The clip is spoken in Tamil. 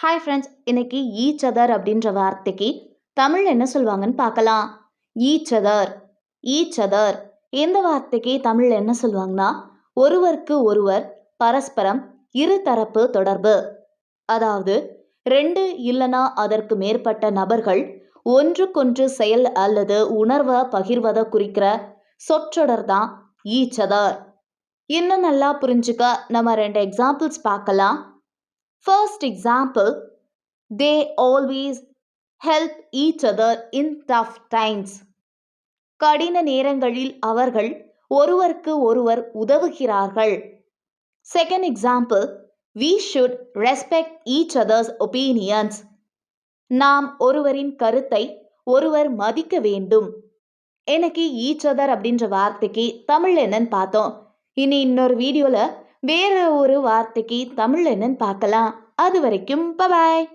ஹாய் ஃப்ரெண்ட்ஸ், இன்னைக்கு ஈச் அதர் அப்படின்ற வார்த்தைக்கு தமிழ் என்ன சொல்லுவாங்கன்னு பார்க்கலாம். ஈச் அதர், ஈச் அதர் இந்த வார்த்தைக்கு தமிழ் என்ன சொல்லுவாங்கன்னா, ஒருவருக்கு ஒருவர், பரஸ்பரம், இருதரப்பு தொடர்பு. அதாவது ரெண்டு இல்லைனா அதற்கு மேற்பட்ட நபர்கள் ஒன்றுக்கொன்று செயல் அல்லது உணர்வை பகிர்வதை குறிக்கிற சொற்றொடர் தான் ஈச் அதர். இன்னும் நல்லா புரிஞ்சுக்க நம்ம ரெண்டு எக்ஸாம்பிள்ஸ் பார்க்கலாம். First example, they always help each other in tough times. கடின நேரங்களில் அவர்கள் ஒருவருக்கு ஒருவர் உதவுகிறார்கள். Second example, we should respect each other's opinions. நாம் ஒருவரின் கருத்தை ஒருவர் மதிக்க வேண்டும். எனக்கு ஈச் அதர் அப்படின்ற வார்த்தைக்கு தமிழ் என்னன்னு பார்த்தோம். இனி இன்னொரு வீடியோவில் வேற ஒரு வார்த்தைக்கு தமிழ் என்னன்னு பார்க்கலாம். அது வரைக்கும் பாய்.